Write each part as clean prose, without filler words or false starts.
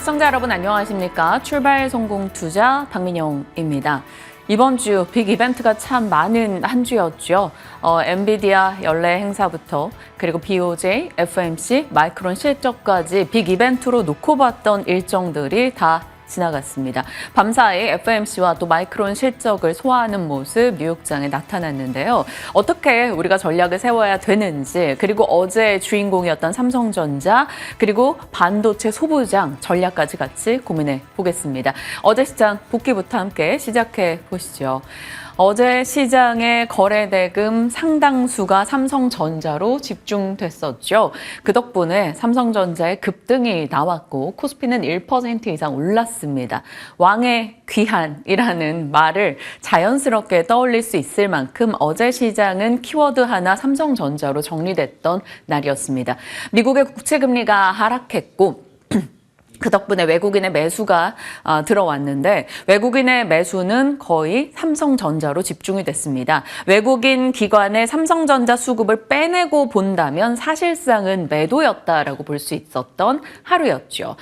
시청자 여러분 안녕하십니까? 출발 성공 투자 박민영입니다. 이번 주 빅 이벤트가 참 많은 한 주였죠. 엔비디아 연례 행사부터 그리고 BOJ, FMC, 마이크론 실적까지 빅 이벤트로 놓고 봤던 일정들이 다 지나갔습니다. 밤사이 FMC와 또 마이크론 실적을 소화하는 모습 뉴욕장에 나타났는데요. 어떻게 우리가 전략을 세워야 되는지, 그리고 어제 주인공이었던 삼성전자, 그리고 반도체 소부장 전략까지 같이 고민해 보겠습니다. 어제 시장 복귀부터 함께 시작해 보시죠. 어제 시장의 거래대금 상당수가 삼성전자로 집중됐었죠. 그 덕분에 삼성전자의 급등이 나왔고 코스피는 1% 이상 올랐습니다. 왕의 귀한이라는 말을 자연스럽게 떠올릴 수 있을 만큼 어제 시장은 키워드 하나 삼성전자로 정리됐던 날이었습니다. 미국의 국채금리가 하락했고 그 덕분에 외국인의 매수가 들어왔는데 외국인의 매수는 거의 삼성전자로 집중이 됐습니다. 외국인 기관의 삼성전자 수급을 빼내고 본다면 사실상은 매도였다라고 볼 수 있었던 하루였죠.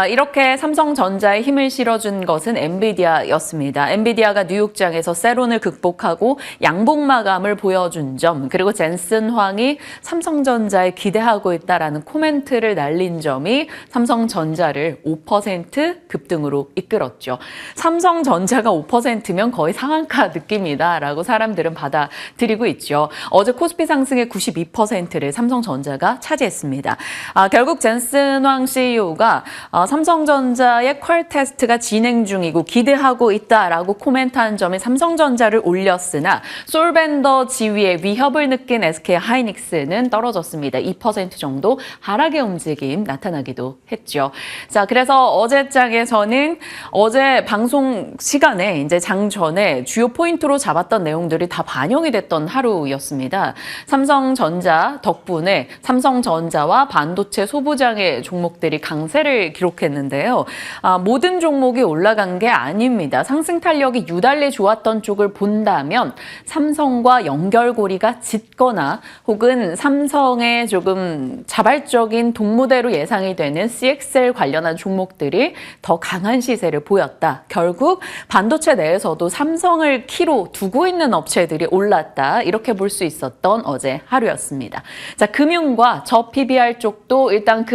이렇게 삼성전자에 힘을 실어준 것은 엔비디아였습니다. 엔비디아가 뉴욕장에서 세론을 극복하고 양봉 마감을 보여준 점, 그리고 젠슨 황이 삼성전자에 기대하고 있다라는 코멘트를 날린 점이 삼성전자를 5% 급등으로 이끌었죠. 삼성전자가 5%면 거의 상한가 느낌이다라고 사람들은 받아들이고 있죠. 어제 코스피 상승의 92%를 삼성전자가 차지했습니다. 결국 젠슨 황 CEO가 삼성전자의 퀄 테스트가 진행 중이고 기대하고 있다라고 코멘트한 점이 삼성전자를 올렸으나 솔벤더 지위의 위협을 느낀 SK 하이닉스는 떨어졌습니다. 2% 정도 하락의 움직임 나타나기도 했죠. 자, 그래서 어제장에서는 어제 방송 시간에 이제 장 전에 주요 포인트로 잡았던 내용들이 다 반영이 됐던 하루였습니다. 삼성전자 덕분에 삼성전자와 반도체 소부장의 종목들이 강세를 기록했는데요. 모든 종목이 올라간 게 아닙니다. 상승 탄력이 유달리 좋았던 쪽을 본다면 삼성과 연결고리가 짙거나 혹은 삼성의 조금 자발적인 동무대로 예상이 되는 CXL 관련한 종목들이 더 강한 시세를 보였다. 결국 반도체 내에서도 삼성을 키로 두고 있는 업체들이 올랐다. 이렇게 볼 수 있었던 어제 하루였습니다. 자, 금융과 저 PBR 쪽도 일단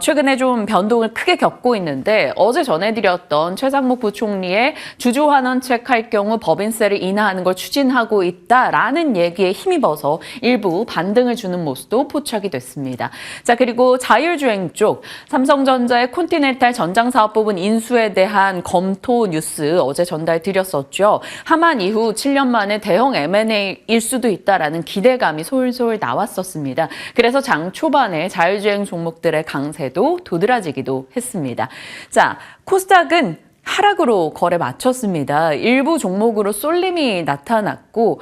최근에 좀 변동을 크게 겪고 있는데 어제 전해드렸던 최상목 부총리의 주주환원책 할 경우 법인세를 인하하는 걸 추진하고 있다라는 얘기에 힘입어서 일부 반등을 주는 모습도 포착이 됐습니다. 자, 그리고 자율주행 쪽 삼성전자의 콘티넨탈 전장사업 부분 인수에 대한 검토 뉴스 어제 전달드렸었죠. 하만 이후 7년 만에 대형 M&A일 수도 있다라는 기대감이 솔솔 나왔었습니다. 그래서 장 초반에 자율주행 종목들의 강세도 도드라지기도 했습니다. 자, 코스닥은 하락으로 거래 마쳤습니다. 일부 종목으로 쏠림이 나타났고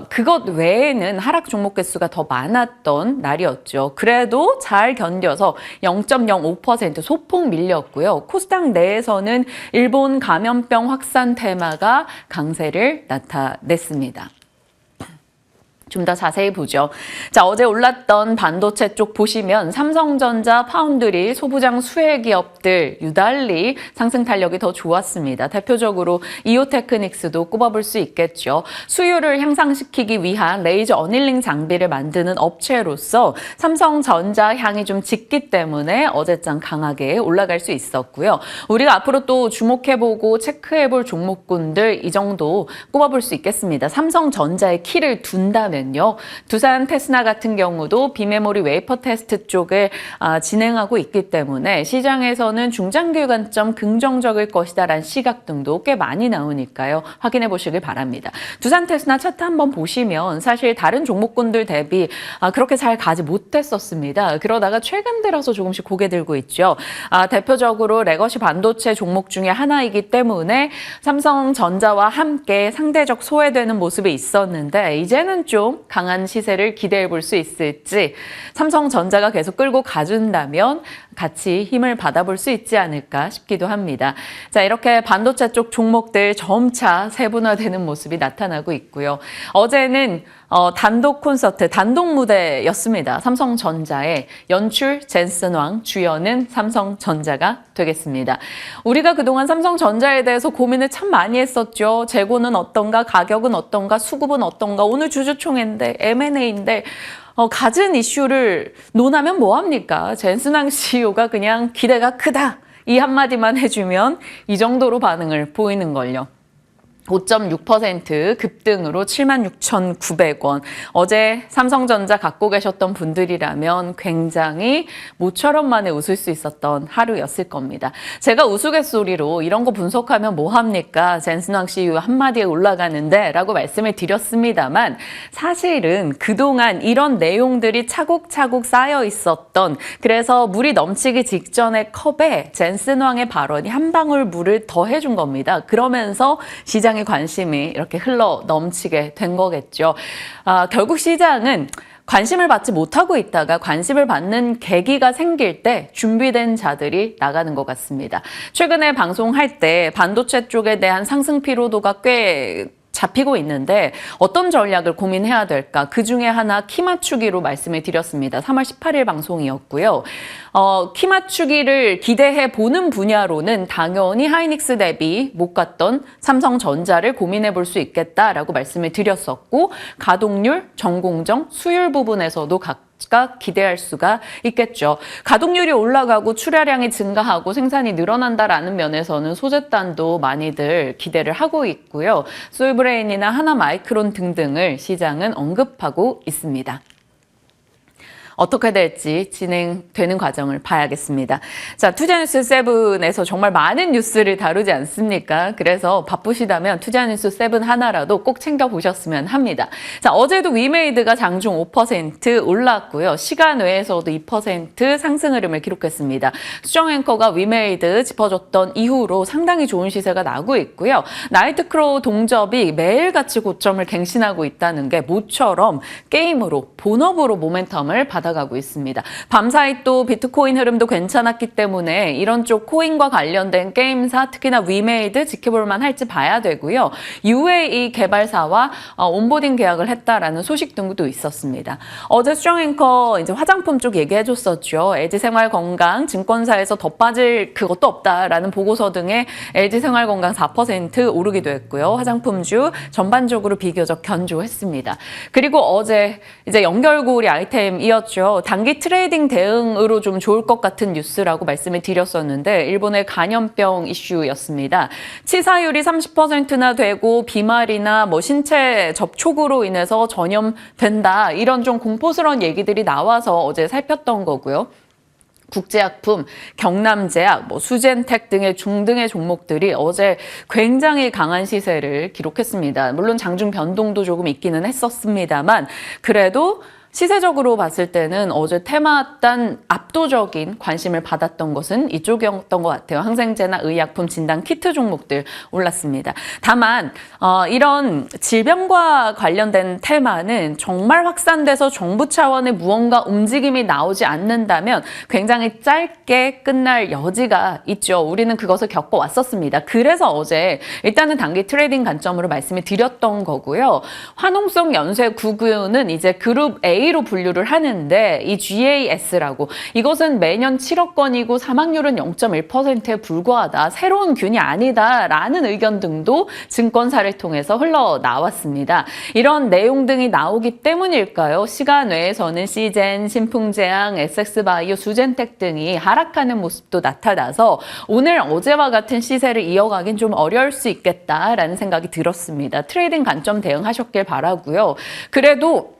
그것 외에는 하락 종목 개수가 더 많았던 날이었죠. 그래도 잘 견뎌서 0.05% 소폭 밀렸고요. 코스닥 내에서는 일본 감염병 확산 테마가 강세를 나타냈습니다. 좀 더 자세히 보죠. 자, 어제 올랐던 반도체 쪽 보시면 삼성전자, 파운드리, 소부장 수혜 기업들 유달리 상승 탄력이 더 좋았습니다. 대표적으로 이오테크닉스도 꼽아볼 수 있겠죠. 수요를 향상시키기 위한 레이저 어닐링 장비를 만드는 업체로서 삼성전자 향이 좀 짙기 때문에 어제장 강하게 올라갈 수 있었고요. 우리가 앞으로 또 주목해보고 체크해볼 종목군들 이 정도 꼽아볼 수 있겠습니다. 삼성전자의 키를 둔다면 두산 테스나 같은 경우도 비메모리 웨이퍼 테스트 쪽을 진행하고 있기 때문에 시장에서는 중장기 관점 긍정적일 것이다라는 시각 등도 꽤 많이 나오니까요. 확인해 보시길 바랍니다. 두산 테스나 차트 한번 보시면 사실 다른 종목군들 대비 그렇게 잘 가지 못했었습니다. 그러다가 최근 들어서 조금씩 고개 들고 있죠. 대표적으로 레거시 반도체 종목 중에 하나이기 때문에 삼성전자와 함께 상대적 소외되는 모습이 있었는데 이제는 좀 강한 시세를 기대해 볼 수 있을지 삼성전자가 계속 끌고 가준다면 같이 힘을 받아볼 수 있지 않을까 싶기도 합니다. 자, 이렇게 반도체 쪽 종목들 점차 세분화되는 모습이 나타나고 있고요. 어제는 단독 콘서트, 단독 무대였습니다. 삼성전자의 연출 젠슨 왕, 주연은 삼성전자가 되겠습니다. 우리가 그동안 삼성전자에 대해서 고민을 참 많이 했었죠. 재고는 어떤가, 가격은 어떤가, 수급은 어떤가, 오늘 주주총회인데, M&A인데, 갖은 이슈를 논하면 뭐합니까? 젠슨 왕 CEO가 그냥 기대가 크다. 이 한마디만 해주면 이 정도로 반응을 보이는걸요. 5.6% 급등으로 76,900원. 어제 삼성전자 갖고 계셨던 분들이라면 굉장히 모처럼 만에 웃을 수 있었던 하루였을 겁니다. 제가 우스갯소리로 이런 거 분석하면 뭐합니까? 젠슨 왕 CEO 한마디에 올라가는데 라고 말씀을 드렸습니다만 사실은 그동안 이런 내용들이 차곡차곡 쌓여 있었던 그래서 물이 넘치기 직전의 컵에 젠슨 왕의 발언이 한 방울 물을 더해준 겁니다. 그러면서 시장의 관심이 이렇게 흘러 넘치게 된 거겠죠. 결국 시장은 관심을 받지 못하고 있다가 관심을 받는 계기가 생길 때 준비된 자들이 나가는 것 같습니다. 최근에 방송할 때 반도체 쪽에 대한 상승 피로도가 꽤 잡히고 있는데 어떤 전략을 고민해야 될까? 그중에 하나 키 맞추기로 말씀을 드렸습니다. 3월 18일 방송이었고요. 키 맞추기를 기대해 보는 분야로는 당연히 하이닉스 대비 못 갔던 삼성전자를 고민해 볼 수 있겠다라고 말씀을 드렸었고 가동률, 전공정, 수율 부분에서도 각각 기대할 수가 있겠죠. 가동률이 올라가고 출하량이 증가하고 생산이 늘어난다라는 면에서는 소재단도 많이들 기대를 하고 있고요. 솔브레인이나 하나마이크론 등등을 시장은 언급하고 있습니다. 어떻게 될지 진행되는 과정을 봐야겠습니다. 자, 투자뉴스 7에서 정말 많은 뉴스를 다루지 않습니까? 그래서 바쁘시다면 투자뉴스 7 하나라도 꼭 챙겨보셨으면 합니다. 자, 어제도 위메이드가 장중 5% 올랐고요. 시간 외에서도 2% 상승 흐름을 기록했습니다. 수정 앵커가 위메이드 짚어줬던 이후로 상당히 좋은 시세가 나고 있고요. 나이트크로우 동접이 매일같이 고점을 갱신하고 있다는 게 모처럼 게임으로, 본업으로 모멘텀을 받아가고 있습니다. 밤사이 또 비트코인 흐름도 괜찮았기 때문에 이런 쪽 코인과 관련된 게임사, 특히나 위메이드 지켜볼만 할지 봐야 되고요. UAE 개발사와 온보딩 계약을 했다라는 소식 등도 있었습니다. 어제 수정 앵커 이제 화장품 쪽 얘기해줬었죠. LG생활건강 증권사에서 더 빠질 그것도 없다라는 보고서 등에 LG생활건강 4% 오르기도 했고요. 화장품주 전반적으로 비교적 견조했습니다. 그리고 어제 이제 연결고리 아이템이었죠. 단기 트레이딩 대응으로 좀 좋을 것 같은 뉴스라고 말씀을 드렸었는데 일본의 간염병 이슈였습니다. 치사율이 30%나 되고 비말이나 신체 접촉으로 인해서 전염된다. 이런 좀 공포스러운 얘기들이 나와서 어제 살폈던 거고요. 국제약품, 경남제약, 수젠텍 등의 중등의 종목들이 어제 굉장히 강한 시세를 기록했습니다. 물론 장중 변동도 조금 있기는 했었습니다만 그래도 시세적으로 봤을 때는 어제 테마단 압도적인 관심을 받았던 것은 이쪽이었던 것 같아요. 항생제나 의약품, 진단, 키트 종목들 올랐습니다. 다만 이런 질병과 관련된 테마는 정말 확산돼서 정부 차원의 무언가 움직임이 나오지 않는다면 굉장히 짧게 끝날 여지가 있죠. 우리는 그것을 겪어왔었습니다. 그래서 어제 일단은 단기 트레이딩 관점으로 말씀을 드렸던 거고요. 화농성 연쇄 구균은 이제 그룹 A로 분류를 하는데 이 GAS라고 이것은 매년 7억 건이고 사망률은 0.1%에 불과하다. 새로운 균이 아니다라는 의견 등도 증권사를 통해서 흘러나왔습니다. 이런 내용 등이 나오기 때문일까요? 시간 외에서는 시젠, 신풍제약, SX바이오, 수젠텍 등이 하락하는 모습도 나타나서 오늘 어제와 같은 시세를 이어가긴 좀 어려울 수 있겠다라는 생각이 들었습니다. 트레이딩 관점 대응하셨길 바라고요. 그래도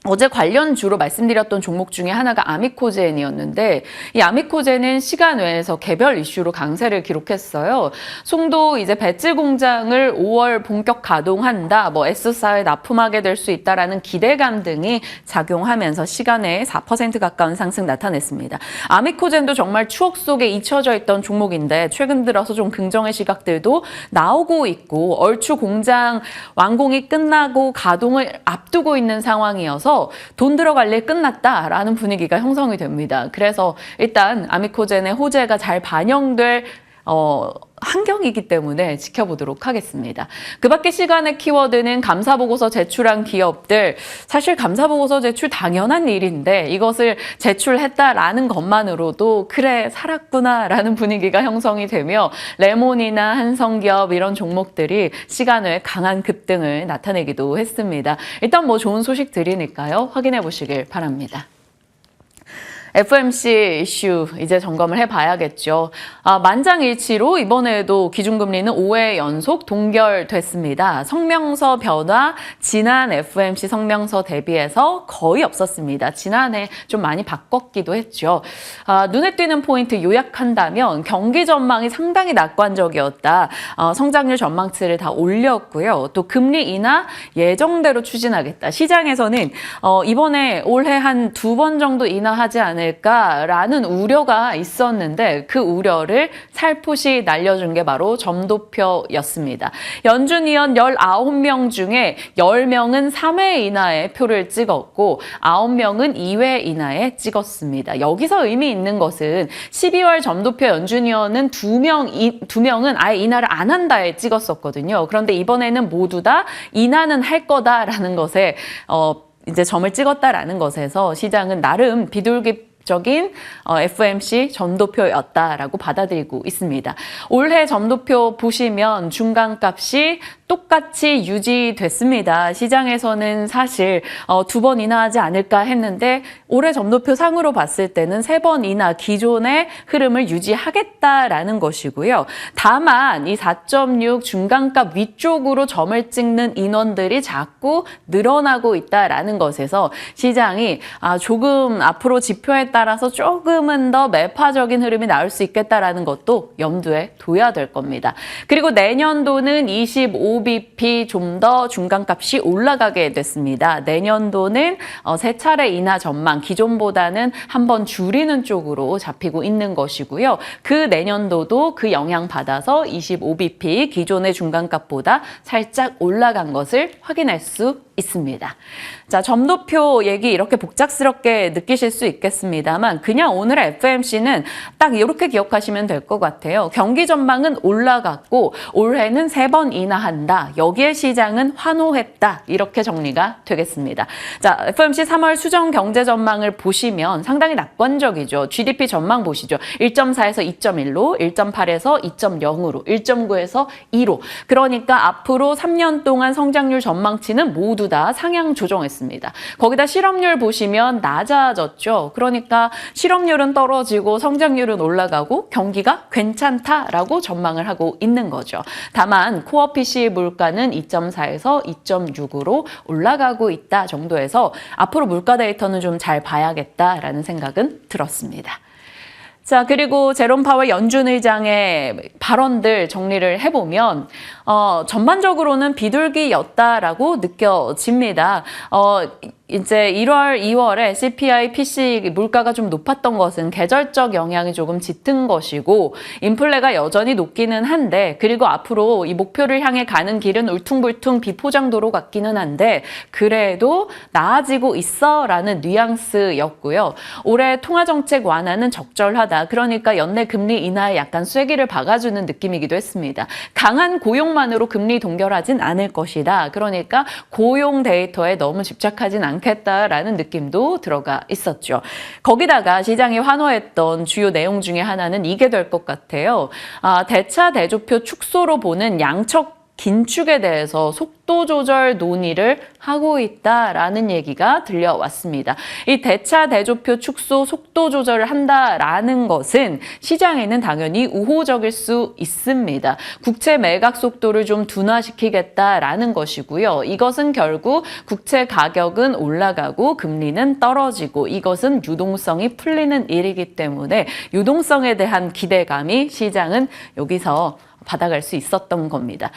어제 관련주로 말씀드렸던 종목 중에 하나가 아미코젠이었는데 이 아미코젠은 시간 외에서 개별 이슈로 강세를 기록했어요. 송도 이제 배지 공장을 5월 본격 가동한다. S사에 납품하게 될 수 있다라는 기대감 등이 작용하면서 시간에 4% 가까운 상승 나타냈습니다. 아미코젠도 정말 추억 속에 잊혀져 있던 종목인데 최근 들어서 좀 긍정의 시각들도 나오고 있고 얼추 공장 완공이 끝나고 가동을 앞두고 있는 상황이어서 나와서 돈 들어갈 일 끝났다라는 분위기가 형성이 됩니다. 그래서 일단 아미코젠의 호재가 잘 반영될 환경이기 때문에 지켜보도록 하겠습니다. 그 밖에 시간의 키워드는 감사보고서 제출한 기업들. 사실 감사보고서 제출 당연한 일인데 이것을 제출했다라는 것만으로도 그래 살았구나라는 분위기가 형성이 되며 레몬이나 한성기업 이런 종목들이 시간 외에 강한 급등을 나타내기도 했습니다. 일단 뭐 좋은 소식 드리니까요. 확인해 보시길 바랍니다. FOMC 이슈 이제 점검을 해봐야겠죠. 만장일치로 이번에도 기준금리는 5회 연속 동결됐습니다. 성명서 변화 지난 FOMC 성명서 대비해서 거의 없었습니다. 지난해 좀 많이 바꿨기도 했죠. 눈에 띄는 포인트 요약한다면 경기 전망이 상당히 낙관적이었다. 성장률 전망치를 다 올렸고요. 또 금리 인하 예정대로 추진하겠다. 시장에서는 이번에 올해 한 2번 정도 인하하지 않을까라는 우려가 있었는데 그 우려를 살포시 날려준 게 바로 점도표였습니다. 연준 위원 19명 중에 10명은 3회 인하에 표를 찍었고 9명은 2회 인하에 찍었습니다. 여기서 의미 있는 것은 12월 점도표 연준 위원은 2명은 아예 인하를 안 한다에 찍었었거든요. 그런데 이번에는 모두 다 인하는 할 거다라는 것에 이제 점을 찍었다라는 것에서 시장은 나름 비둘기적인 FOMC 점도표였다라고 받아들이고 있습니다. 올해 점도표 보시면 중간값이 똑같이 유지됐습니다. 시장에서는 사실 2번 인하하지 않을까 했는데 올해 점도표 상으로 봤을 때는 3번 인하 기존의 흐름을 유지하겠다라는 것이고요. 다만 이 4.6 중간값 위쪽으로 점을 찍는 인원들이 자꾸 늘어나고 있다라는 것에서 시장이 조금 앞으로 지표에 따라서 조금은 더 매파적인 흐름이 나올 수 있겠다라는 것도 염두에 둬야 될 겁니다. 그리고 내년도는 25bp 좀 더 중간값이 올라가게 됐습니다. 내년도는 3차례 인하 전망, 기존보다는 한 번 줄이는 쪽으로 잡히고 있는 것이고요. 그 내년도도 그 영향 받아서 25bp 기존의 중간값보다 살짝 올라간 것을 확인할 수 있습니다. 자, 점도표 얘기 이렇게 복잡스럽게 느끼실 수 있겠습니다만 그냥 오늘의 FOMC는 딱 이렇게 기억하시면 될 것 같아요. 경기 전망은 올라갔고 올해는 3번 인하한다. 여기에 시장은 환호했다. 이렇게 정리가 되겠습니다. 자, FOMC 3월 수정 경제 전망을 보시면 상당히 낙관적이죠. GDP 전망 보시죠. 1.4에서 2.1로, 1.8에서 2.0으로, 1.9에서 2로. 그러니까 앞으로 3년 동안 성장률 전망치는 모두 다 상향 조정했습니다. 거기다 실업률 보시면 낮아졌죠. 그러니까 실업률은 떨어지고 성장률은 올라가고 경기가 괜찮다라고 전망을 하고 있는 거죠. 다만 코어 PCE 물가는 2.4에서 2.6으로 올라가고 있다 정도에서 앞으로 물가 데이터는 좀 잘 봐야겠다라는 생각은 들었습니다. 자, 그리고 제롬 파월 연준 의장의 발언들 정리를 해보면 전반적으로는 비둘기였다라고 느껴집니다. 이제 1월, 2월에 CPI, PCE 물가가 좀 높았던 것은 계절적 영향이 조금 짙은 것이고 인플레가 여전히 높기는 한데 그리고 앞으로 이 목표를 향해 가는 길은 울퉁불퉁 비포장도로 같기는 한데 그래도 나아지고 있어라는 뉘앙스였고요. 올해 통화정책 완화는 적절하다. 그러니까 연내 금리 인하에 약간 쐐기를 박아주는 느낌이기도 했습니다. 강한 고용만으로 금리 동결하진 않을 것이다. 그러니까 고용 데이터에 너무 집착하진 않겠다라는 느낌도 들어가 있었죠. 거기다가 시장이 환호했던 주요 내용 중에 하나는 이게 될 것 같아요. 대차 대조표 축소로 보는 양적 긴축에 대해서 속도 조절 논의를 하고 있다라는 얘기가 들려왔습니다. 이 대차 대조표 축소 속도 조절을 한다라는 것은 시장에는 당연히 우호적일 수 있습니다. 국채 매각 속도를 좀 둔화시키겠다라는 것이고요. 이것은 결국 국채 가격은 올라가고 금리는 떨어지고 이것은 유동성이 풀리는 일이기 때문에 유동성에 대한 기대감이 시장은 여기서 받아갈 수 있었던 겁니다.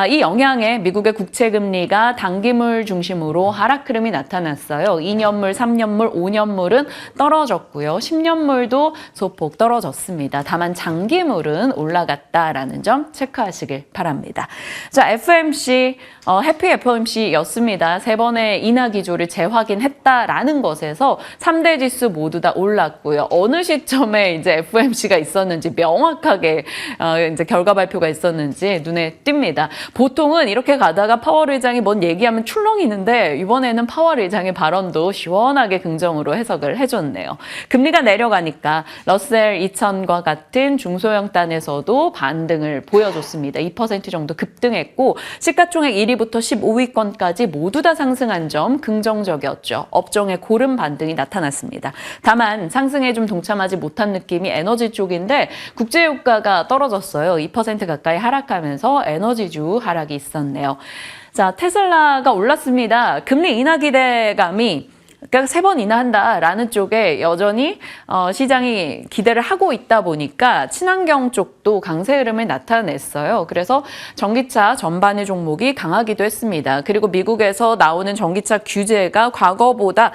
이 영향에 미국의 국채금리가 단기물 중심으로 하락 흐름이 나타났어요. 2년물, 3년물, 5년물은 떨어졌고요. 10년물도 소폭 떨어졌습니다. 다만 장기물은 올라갔다라는 점 체크하시길 바랍니다. 자, FOMC, 해피 FOMC였습니다. 세 번의 인하 기조를 재확인했다라는 것에서 3대 지수 모두 다 올랐고요. 어느 시점에 이제 FOMC가 있었는지 명확하게 이제 결과 발표가 있었는지 눈에 띕니다. 보통은 이렇게 가다가 파월 의장이 뭔 얘기하면 출렁이는데 이번에는 파월 의장의 발언도 시원하게 긍정으로 해석을 해줬네요. 금리가 내려가니까 러셀 2000과 같은 중소형 단에서도 반등을 보여줬습니다. 2% 정도 급등했고 시가총액 1위부터 15위권까지 모두 다 상승한 점 긍정적이었죠. 업종의 고른 반등이 나타났습니다. 다만 상승에 좀 동참하지 못한 느낌이 에너지 쪽인데 국제유가가 떨어졌어요. 2% 가까이 하락하면서 에너지주 하락이 있었네요. 자, 테슬라가 올랐습니다. 금리 인하 기대감이 그러니까 3번 인하한다라는 쪽에 여전히 시장이 기대를 하고 있다 보니까 친환경 쪽도 강세 흐름을 나타냈어요. 그래서 전기차 전반의 종목이 강하기도 했습니다. 그리고 미국에서 나오는 전기차 규제가 과거보다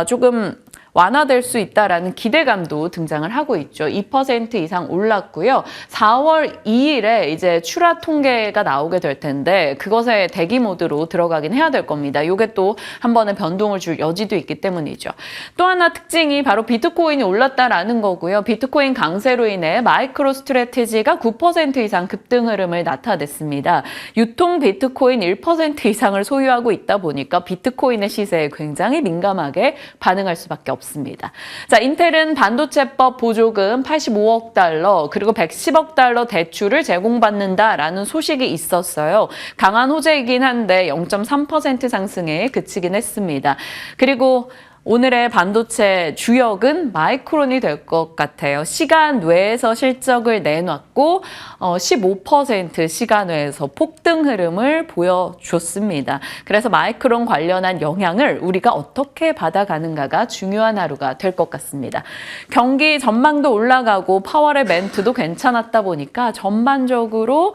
조금 완화될 수 있다라는 기대감도 등장을 하고 있죠. 2% 이상 올랐고요. 4월 2일에 이제 출하 통계가 나오게 될 텐데 그것에 대기 모드로 들어가긴 해야 될 겁니다. 이게 또 한 번에 변동을 줄 여지도 있기 때문이죠. 또 하나 특징이 바로 비트코인이 올랐다라는 거고요. 비트코인 강세로 인해 마이크로 스트래티지가 9% 이상 급등 흐름을 나타냈습니다. 유통 비트코인 1% 이상을 소유하고 있다 보니까 비트코인의 시세에 굉장히 민감하게 반응할 수밖에 없습니다. 자, 인텔은 반도체법 보조금 85억 달러 그리고 110억 달러 대출을 제공받는다라는 소식이 있었어요. 강한 호재이긴 한데 0.3% 상승에 그치긴 했습니다. 그리고 오늘의 반도체 주역은 마이크론이 될 것 같아요. 시간 외에서 실적을 내놨고 15% 시간 외에서 폭등 흐름을 보여줬습니다. 그래서 마이크론 관련한 영향을 우리가 어떻게 받아가는가가 중요한 하루가 될 것 같습니다. 경기 전망도 올라가고 파월의 멘트도 괜찮았다 보니까 전반적으로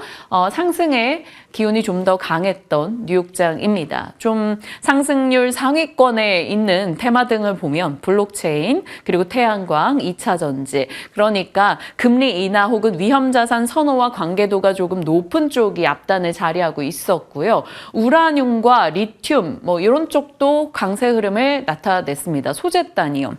상승의 기운이 좀 더 강했던 뉴욕장입니다. 좀 상승률 상위권에 있는 테마 등을 보면 블록체인, 그리고 태양광, 2차 전지, 그러니까 금리 인하 혹은 위험자산 선호와 관계도가 조금 높은 쪽이 앞단을 자리하고 있었고요. 우라늄과 리튬 이런 쪽도 강세 흐름을 나타냈습니다. 소재단이요.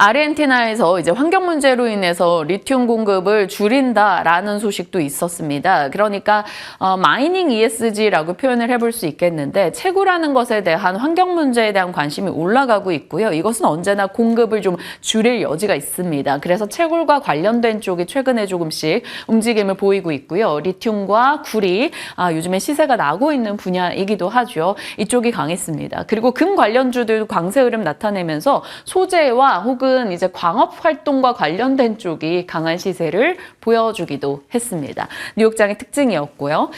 아르헨티나에서 이제 환경 문제로 인해서 리튬 공급을 줄인다라는 소식도 있었습니다. 그러니까 마이닝 ESG라고 표현을 해볼 수 있겠는데 채굴하는 것에 대한 환경 문제에 대한 관심이 올라가고 있고요. 이것은 언제나 공급을 좀 줄일 여지가 있습니다. 그래서 채굴과 관련된 쪽이 최근에 조금씩 움직임을 보이고 있고요. 리튬과 구리 요즘에 시세가 나고 있는 분야이기도 하죠. 이쪽이 강했습니다. 그리고 금 관련주들도 강세 흐름 나타내면서 소재와 혹은 이제 광업 활동과 관련된 쪽이 강한 시세를 보여주기도 했습니다. 뉴욕장의 특징이었고요.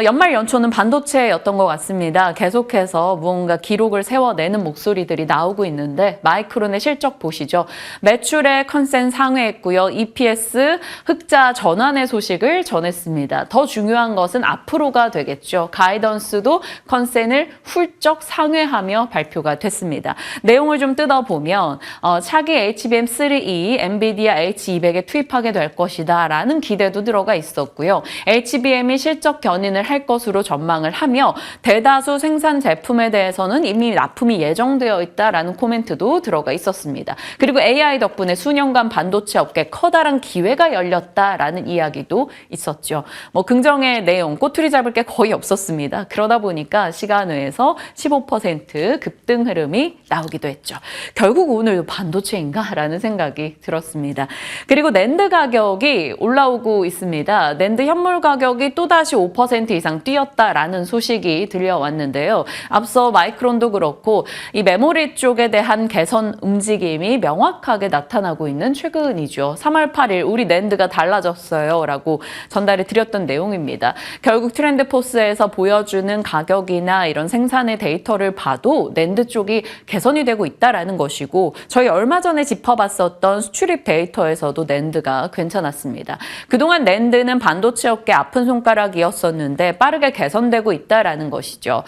연말 연초는 반도체였던 것 같습니다. 계속해서 무언가 기록을 세워내는 목소리들이 나오고 있는데 마이크론의 실적 보시죠. 매출의 컨센 상회했고요. EPS 흑자 전환의 소식을 전했습니다. 더 중요한 것은 앞으로가 되겠죠. 가이던스도 컨센을 훌쩍 상회하며 발표가 됐습니다. 내용을 좀 뜯어보면 차기 HBM3E 엔비디아 H200에 투입하게 될 것이다 라는 기대도 들어가 있었고요. HBM이 실적 견인을 할 것으로 전망을 하며 대다수 생산 제품에 대해서는 이미 납품이 예정되어 있다라는 코멘트도 들어가 있었습니다. 그리고 AI 덕분에 수년간 반도체 업계에 커다란 기회가 열렸다라는 이야기도 있었죠. 긍정의 내용, 꼬투리 잡을 게 거의 없었습니다. 그러다 보니까 시간 외에서 15% 급등 흐름이 나오기도 했죠. 결국 오늘도 반도체인가? 라는 생각이 들었습니다. 그리고 낸드 가격이 올라오고 있습니다. 낸드 현물 가격이 또다시 5% 20% 이상 뛰었다라는 소식이 들려왔는데요. 앞서 마이크론도 그렇고 이 메모리 쪽에 대한 개선 움직임이 명확하게 나타나고 있는 최근이죠. 3월 8일 우리 낸드가 달라졌어요 라고 전달해 드렸던 내용입니다. 결국 트렌드포스에서 보여주는 가격이나 이런 생산의 데이터를 봐도 낸드 쪽이 개선이 되고 있다라는 것이고 저희 얼마 전에 짚어봤었던 수출입 데이터에서도 낸드가 괜찮았습니다. 그동안 낸드는 반도체 업계 아픈 손가락이었었는데 빠르게 개선되고 있다라는 것이죠.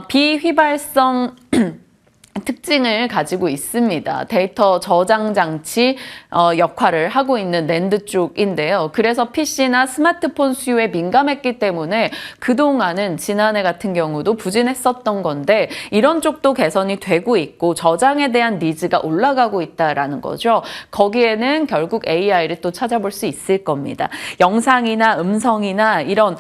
비휘발성 특징을 가지고 있습니다. 데이터 저장 장치 역할을 하고 있는 낸드 쪽인데요. 그래서 PC나 스마트폰 수요에 민감했기 때문에 그동안은 지난해 같은 경우도 부진했었던 건데 이런 쪽도 개선이 되고 있고 저장에 대한 니즈가 올라가고 있다라는 거죠. 거기에는 결국 AI를 또 찾아볼 수 있을 겁니다. 영상이나 음성이나 이런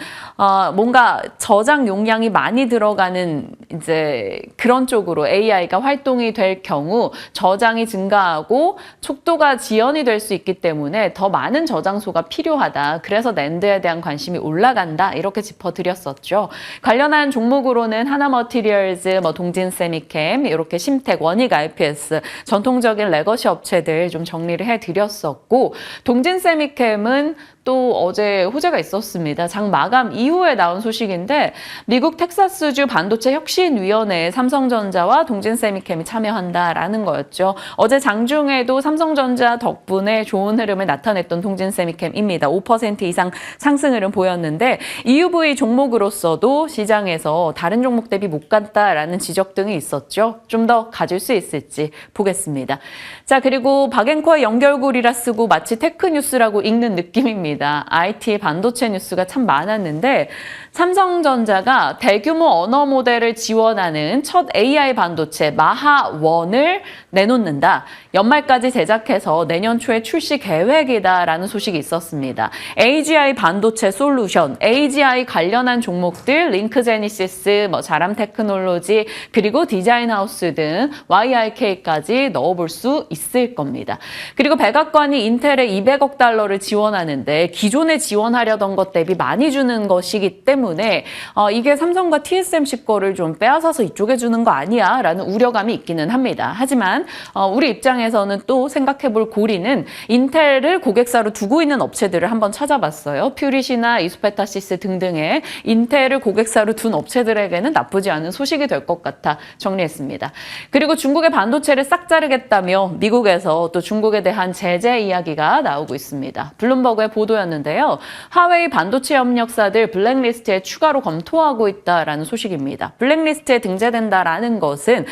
뭔가 저장 용량이 많이 들어가는 이제 그런 쪽으로 AI가 활동이 될 경우 저장이 증가하고 속도가 지연이 될 수 있기 때문에 더 많은 저장소가 필요하다. 그래서 낸드에 대한 관심이 올라간다. 이렇게 짚어드렸었죠. 관련한 종목으로는 하나머티리얼즈, 동진세미캠, 이렇게 심텍, 원익 IPS 전통적인 레거시 업체들 좀 정리를 해드렸었고 동진세미캠은 또 어제 호재가 있었습니다. 장 마감 이후에 나온 소식인데 미국 텍사스주 반도체 혁신위원회에 삼성전자와 동진세미캠이 참여한다라는 거였죠. 어제 장중에도 삼성전자 덕분에 좋은 흐름을 나타냈던 동진세미캠입니다. 5% 이상 상승 흐름 보였는데 EUV 종목으로서도 시장에서 다른 종목 대비 못 갔다라는 지적 등이 있었죠. 좀 더 가질 수 있을지 보겠습니다. 자, 그리고 박앵커의 연결고리라 쓰고 마치 테크뉴스라고 읽는 느낌입니다. IT 반도체 뉴스가 참 많았는데 삼성전자가 대규모 언어 모델을 지원하는 첫 AI 반도체 마하1을 내놓는다. 연말까지 제작해서 내년 초에 출시 계획이다라는 소식이 있었습니다. AGI 반도체 솔루션, AGI 관련한 종목들, 링크제니시스, 자람 테크놀로지, 그리고 디자인하우스 등 YIK까지 넣어볼 수 있을 겁니다. 그리고 백악관이 인텔에 200억 달러를 지원하는데 기존에 지원하려던 것 대비 많이 주는 것이기 때문에 이게 삼성과 TSMC 거를 좀 빼앗아서 이쪽에 주는 거 아니야? 라는 우려감이 있기는 합니다. 하지만 우리 입장에서는 또 생각해볼 고리는 인텔을 고객사로 두고 있는 업체들을 한번 찾아봤어요. 퓨릿이나 이소페타시스 등등의 인텔을 고객사로 둔 업체들에게는 나쁘지 않은 소식이 될 것 같아 정리했습니다. 그리고 중국의 반도체를 싹 자르겠다며 미국에서 또 중국에 대한 제재 이야기가 나오고 있습니다. 블룸버그의 보도였는데요. 화웨이 반도체 협력사들 블랙리스트에 추가로 검토하고 있다라는 소식입니다. 블랙리스트에 등재된다라는 것은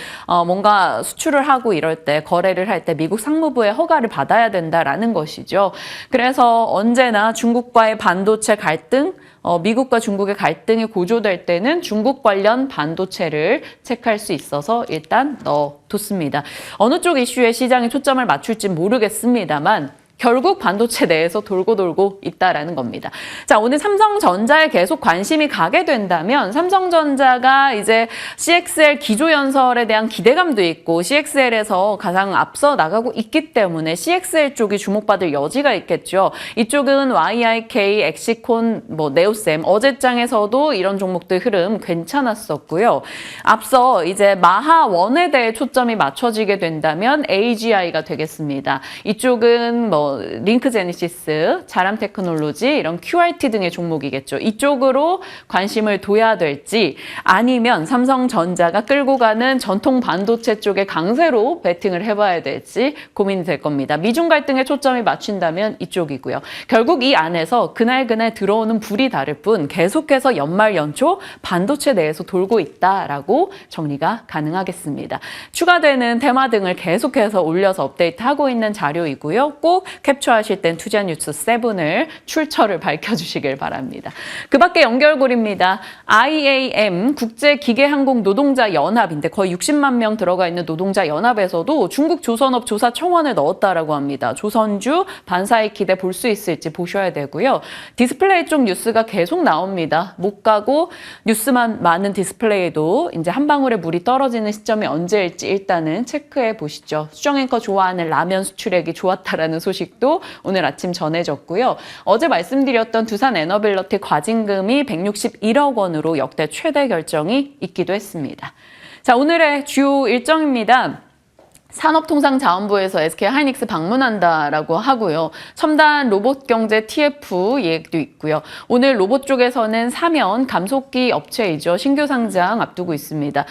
뭔가 수출을 하고 이럴 때 거래를 할 때 미국 상무부의 허가를 받아야 된다라는 것이죠. 그래서 언제나 중국과의 반도체 갈등, 미국과 중국의 갈등이 고조될 때는 중국 관련 반도체를 체크할 수 있어서 일단 넣어뒀습니다. 어느 쪽 이슈에 시장이 초점을 맞출지 모르겠습니다만 결국 반도체 내에서 돌고 있다라는 겁니다. 자, 오늘 삼성전자에 계속 관심이 가게 된다면 삼성전자가 이제 CXL 기조연설에 대한 기대감도 있고 CXL에서 가장 앞서 나가고 있기 때문에 CXL 쪽이 주목받을 여지가 있겠죠. 이쪽은 YIK, 엑시콘, 네오셈 어제장에서도 이런 종목들 흐름 괜찮았었고요. 앞서 이제 마하1에 대해 초점이 맞춰지게 된다면 AGI가 되겠습니다. 이쪽은 링크제니시스, 자람 테크놀로지, 이런 QRT 등의 종목이겠죠. 이쪽으로 관심을 둬야 될지 아니면 삼성전자가 끌고 가는 전통 반도체 쪽에 강세로 베팅을 해봐야 될지 고민이 될 겁니다. 미중 갈등에 초점이 맞춘다면 이쪽이고요. 결국 이 안에서 그날 들어오는 불이 다를 뿐 계속해서 연말 연초 반도체 내에서 돌고 있다라고 정리가 가능하겠습니다. 추가되는 테마 등을 계속해서 올려서 업데이트하고 있는 자료이고요. 꼭 캡처하실 땐 투자뉴스 7을 출처를 밝혀주시길 바랍니다. 그 밖에 연결고리입니다. IAM 국제기계항공노동자연합인데 거의 60만 명 들어가 있는 노동자연합에서도 중국 조선업 조사 청원을 넣었다라고 합니다. 조선주 반사익 기대 볼 수 있을지 보셔야 되고요. 디스플레이 쪽 뉴스가 계속 나옵니다. 못 가고 뉴스만 많은 디스플레이도 이제 한 방울의 물이 떨어지는 시점이 언제일지 일단은 체크해 보시죠. 수정앵커 좋아하는 라면 수출액이 좋았다라는 소식 소식도 오늘 아침 전해졌고요. 어제 말씀드렸던 두산 에너빌리티 과징금이 161억 원으로 역대 최대 결정이 있기도 했습니다. 자, 오늘의 주요 일정입니다. 산업통상자원부에서 SK하이닉스 방문한다라고 하고요. 첨단 로봇 경제 TF 얘기도 있고요. 오늘 로봇 쪽에서는 사면 감속기 업체이죠. 신규 상장 앞두고 있습니다.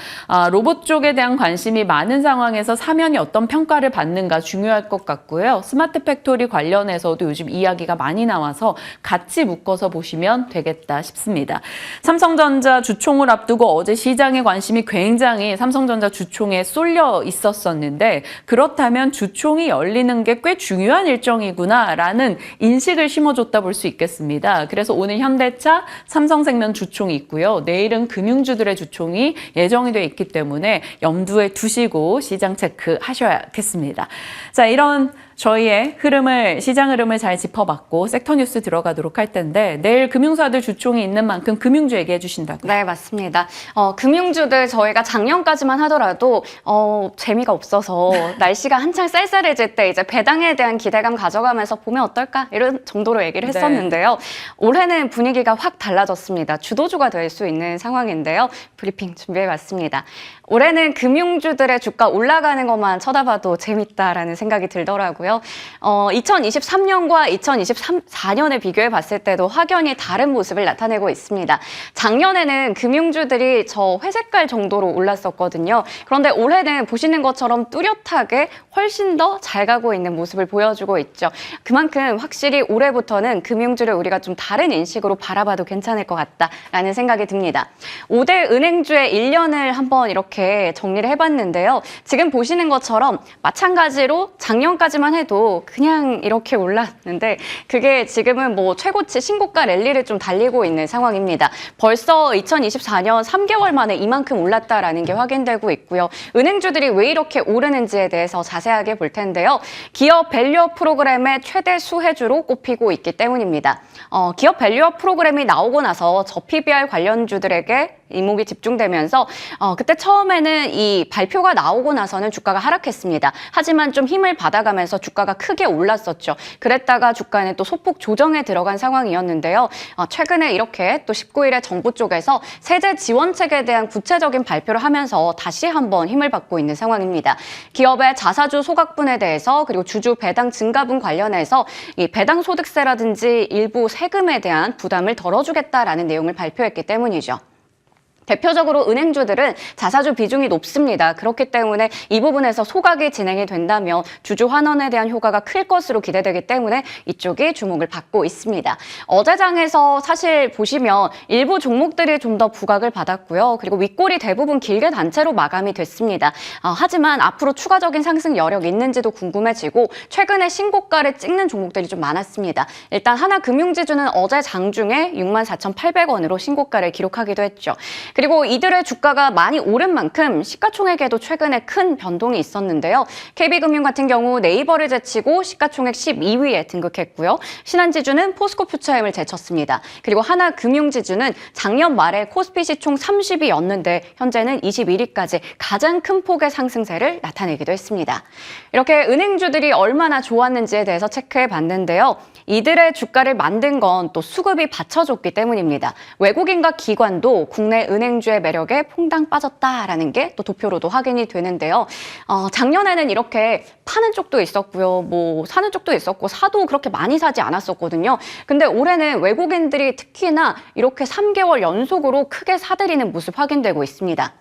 로봇 쪽에 대한 관심이 많은 상황에서 사면이 어떤 평가를 받는가 중요할 것 같고요. 스마트 팩토리 관련해서도 요즘 이야기가 많이 나와서 같이 묶어서 보시면 되겠다 싶습니다. 삼성전자 주총을 앞두고 어제 시장의 관심이 굉장히 삼성전자 주총에 쏠려 있었었는데 그렇다면 주총이 열리는 게 꽤 중요한 일정이구나라는 인식을 심어줬다 볼 수 있겠습니다. 그래서 오늘 현대차, 삼성생명 주총이 있고요. 내일은 금융주들의 주총이 예정이 돼 있기 때문에 염두에 두시고 시장 체크하셔야겠습니다. 자, 이런 저희의 시장 흐름을 잘 짚어봤고 섹터 뉴스 들어가도록 할 텐데 내일 금융사들 주총이 있는 만큼 금융주 얘기해 주신다고요? 네, 맞습니다. 금융주들 저희가 작년까지만 하더라도 재미가 없어서 날씨가 한창 쌀쌀해질 때 이제 배당에 대한 기대감 가져가면서 보면 어떨까 이런 정도로 얘기를 했었는데요. 올해는 분위기가 확 달라졌습니다. 주도주가 될 수 있는 상황인데요. 브리핑 준비해봤습니다. 올해는 금융주들의 주가 올라가는 것만 쳐다봐도 재밌다라는 생각이 들더라고요. 2023년과 2024년에 비교해 봤을 때도 확연히 다른 모습을 나타내고 있습니다. 작년에는 금융주들이 저 회색깔 정도로 올랐었거든요. 그런데 올해는 보시는 것처럼 뚜렷하게 훨씬 더 잘 가고 있는 모습을 보여주고 있죠. 그만큼 확실히 올해부터는 금융주를 우리가 좀 다른 인식으로 바라봐도 괜찮을 것 같다라는 생각이 듭니다. 5대 은행주의 1년을 한번 이렇게 정리를 해봤는데요. 지금 보시는 것처럼 마찬가지로 작년까지만 해도 그냥 이렇게 올랐는데 그게 지금은 뭐 최고치 신고가 랠리를 좀 달리고 있는 상황입니다. 벌써 2024년 3개월 만에 이만큼 올랐다라는 게 확인되고 있고요. 은행주들이 왜 이렇게 오르는지에 대해서 자세하게 볼 텐데요. 기업 밸류업 프로그램의 최대 수혜주로 꼽히고 있기 때문입니다. 기업 밸류업 프로그램이 나오고 나서 저PBR 관련주들에게 이목이 집중되면서 그때 처음에는 이 발표가 나오고 나서는 주가가 하락했습니다. 하지만 좀 힘을 받아가면서 주가가 크게 올랐었죠. 그랬다가 주가는 또 소폭 조정에 들어간 상황이었는데요. 최근에 이렇게 또 19일에 정부 쪽에서 세제 지원책에 대한 구체적인 발표를 하면서 다시 한번 힘을 받고 있는 상황입니다. 기업의 자사주 소각분에 대해서 그리고 주주 배당 증가분 관련해서 이 배당 소득세라든지 일부 세금에 대한 부담을 덜어주겠다라는 내용을 발표했기 때문이죠. 대표적으로 은행주들은 자사주 비중이 높습니다. 그렇기 때문에 이 부분에서 소각이 진행이 된다면 주주 환원에 대한 효과가 클 것으로 기대되기 때문에 이쪽이 주목을 받고 있습니다. 어제 장에서 사실 보시면 일부 종목들이 좀 더 부각을 받았고요. 그리고 윗골이 대부분 길게 단체로 마감이 됐습니다. 하지만 앞으로 추가적인 상승 여력이 있는지도 궁금해지고 최근에 신고가를 찍는 종목들이 좀 많았습니다. 일단 하나금융지주는 어제 장중에 64,800원으로 신고가를 기록하기도 했죠. 그리고 이들의 주가가 많이 오른 만큼 시가총액에도 최근에 큰 변동이 있었는데요. KB금융 같은 경우 네이버를 제치고 시가총액 12위에 등극했고요. 신한지주는 포스코퓨처엠을 제쳤습니다. 그리고 하나금융지주는 작년 말에 코스피 총 30위였는데 현재는 21위까지 가장 큰 폭의 상승세를 나타내기도 했습니다. 이렇게 은행주들이 얼마나 좋았는지에 대해서 체크해 봤는데요. 이들의 주가를 만든 건 또 수급이 받쳐줬기 때문입니다. 외국인과 기관도 국내 은행주의 매력에 퐁당 빠졌다라는 게 또 도표로도 확인이 되는데요. 작년에는 이렇게 파는 쪽도 있었고요. 뭐 사는 쪽도 있었고 사도 그렇게 많이 사지 않았었거든요. 근데 올해는 외국인들이 특히나 이렇게 3개월 연속으로 크게 사들이는 모습 확인되고 있습니다.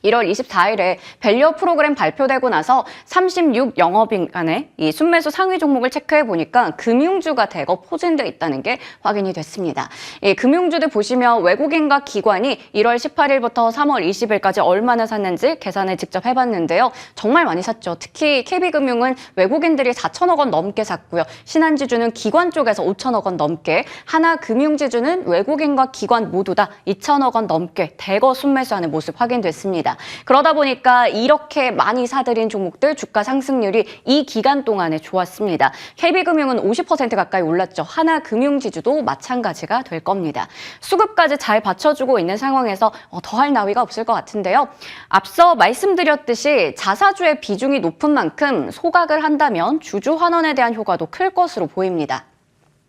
1월 24일에 밸류업 프로그램 발표되고 나서 36 영업일간의 이 순매수 상위 종목을 체크해 보니까 금융주가 대거 포진돼 있다는 게 확인이 됐습니다. 이 금융주들 보시면 외국인과 기관이 1월 18일부터 3월 20일까지 얼마나 샀는지 계산을 직접 해봤는데요. 정말 많이 샀죠. 특히 KB금융은 외국인들이 4천억 원 넘게 샀고요. 신한지주는 기관 쪽에서 5천억 원 넘게, 하나금융지주는 외국인과 기관 모두 다 2천억 원 넘게 대거 순매수하는 모습 확인됐습니다. 있습니다. 그러다 보니까 이렇게 많이 사들인 종목들 주가 상승률이 이 기간 동안에 좋았습니다. KB금융은 50% 가까이 올랐죠. 하나금융지주도 마찬가지가 될 겁니다. 수급까지 잘 받쳐주고 있는 상황에서 더할 나위가 없을 것 같은데요. 앞서 말씀드렸듯이 자사주의 비중이 높은 만큼 소각을 한다면 주주 환원에 대한 효과도 클 것으로 보입니다.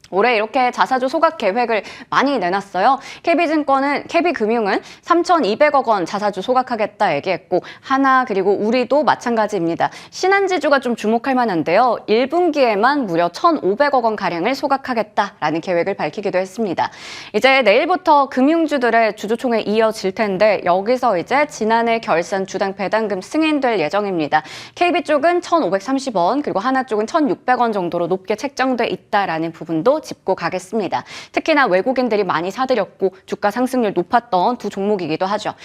올해 이렇게 자사주 소각 계획을 많이 내놨어요. KB금융은 3,200억 원 자사주 소각하겠다 얘기했고 하나 그리고 우리도 마찬가지입니다. 신한지주가 좀 주목할 만한데요. 1분기에만 무려 1,500억 원 가량을 소각하겠다라는 계획을 밝히기도 했습니다. 이제 내일부터 금융주들의 주주총회 이어질 텐데 여기서 이제 지난해 결산 주당 배당금 승인될 예정입니다. KB 쪽은 1,530원 그리고 하나 쪽은 1,600원 정도로 높게 책정돼 있다라는 부분도 짚고 가겠습니다. 특히나 외국인들이 많이 사들였고 주가 상승률 높았던 두 종목이기도 하죠.